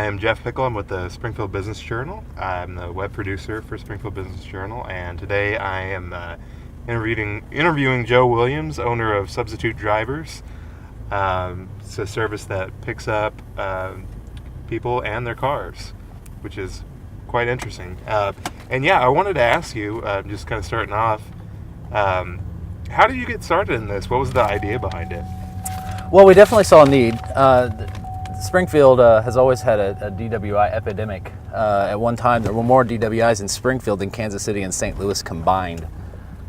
am Geoff Pickle. I'm with the Springfield Business Journal. I'm the web producer for Springfield Business Journal, and today I am interviewing Joe Williams, owner of Substitute Drivers. It's a service that picks up people and their cars, which is quite interesting. And yeah, I wanted to ask you, just kind of starting off, how did you get started in this? What was the idea behind it? Well, we definitely saw a need. Springfield has always had a DWI epidemic. At one time, there were more DWIs in Springfield than Kansas City and St. Louis combined.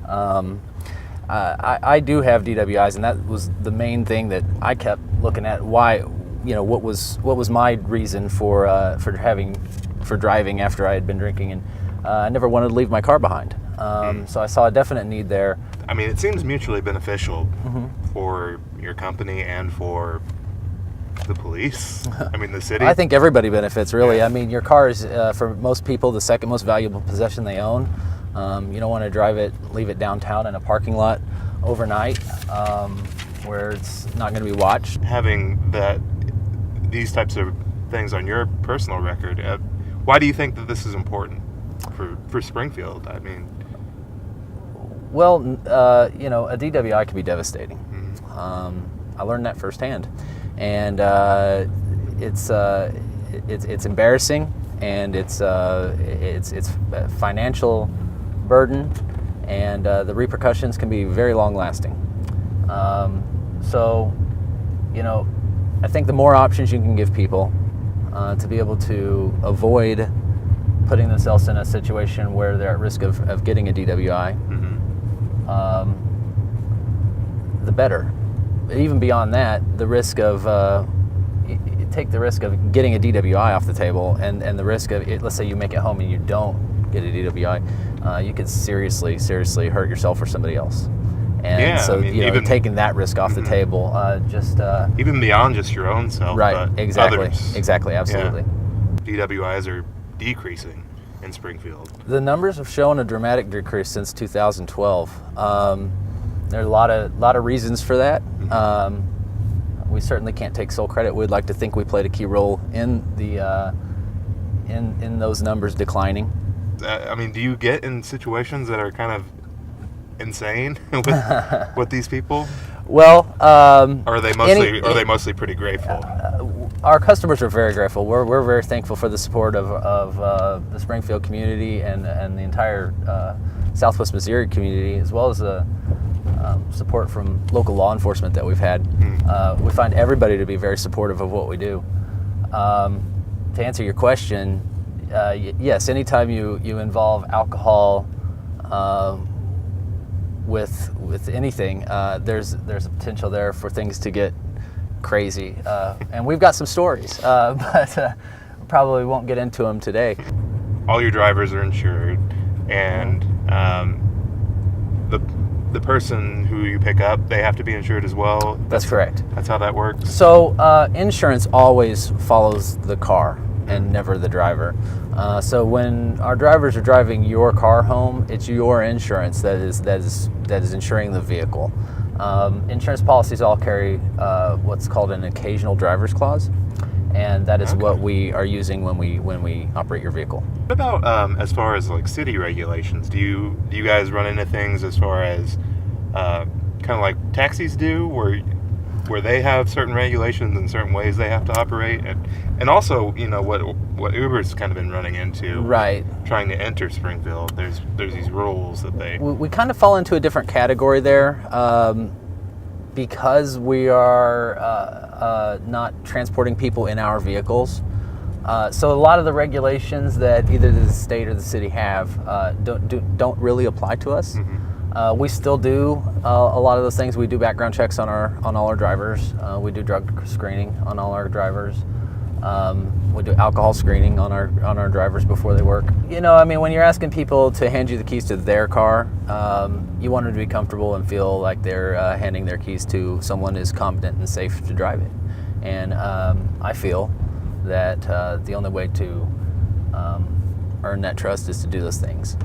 I do have DWIs, and that was the main thing that I kept looking at. Why, what was my reason for driving after I had been drinking, and I never wanted to leave my car behind. So I saw a definite need there. I mean, it seems mutually beneficial for your company and for the police. I mean, the city. I think everybody benefits, really. Yeah. I mean, your car is, for most people, the second most valuable possession they own. You don't want to leave it downtown in a parking lot overnight where it's not going to be watched. Having these types of things on your personal record, why do you think that this is important for Springfield? I mean, well, a DWI can be devastating. I learned that firsthand, and it's embarrassing, and it's a financial burden, and the repercussions can be very long-lasting. So, I think the more options you can give people to be able to avoid putting themselves in a situation where they're at risk of getting a DWI, the better. Even beyond that, the risk of take the risk of getting a DWI off the table, and the risk of let's say you make it home and you don't get a DWI, you could seriously hurt yourself or somebody else. And yeah, so, I mean, even taking that risk off the table, even beyond just your own self, right? But Exactly, others. exactly, absolutely. Yeah. DWIs are decreasing in Springfield. The numbers have shown a dramatic decrease since 2012. There's a lot of reasons for that. We certainly can't take sole credit. We'd like to think we played a key role in the in those numbers declining. I mean, do you get in situations that are kind of insane with these people? Well, or are they mostly pretty grateful? Our customers are very grateful. We're very thankful for the support of the Springfield community and the entire Southwest Missouri community, as well as the support from local law enforcement that we've had. We find everybody to be very supportive of what we do. To answer your question, yes, anytime you involve alcohol with anything, there's a potential there for things to get crazy. And we've got some stories, but probably won't get into them today. All your drivers are insured, and the person who you pick up, they have to be insured as well? That's correct. That's how that works? So insurance always follows the car and never the driver. So when our drivers are driving your car home, it's your insurance that is insuring the vehicle. Insurance policies all carry what's called an occasional driver's clause, and that is what we are using when we operate your vehicle. What about as far as like city regulations? Do you guys run into things as far as kind of like taxis do, where they have certain regulations and certain ways they have to operate, and also what Uber's kind of been running into, right? Trying to enter Springfield, there's these rules that we kind of fall into a different category there, because we are not transporting people in our vehicles. So a lot of the regulations that either the state or the city have don't really apply to us. We still do a lot of those things. We do background checks on all our drivers. We do drug screening on all our drivers. We do alcohol screening on our drivers before they work. When you're asking people to hand you the keys to their car, you want them to be comfortable and feel like they're handing their keys to someone who's competent and safe to drive it. And I feel that the only way to earn that trust is to do those things.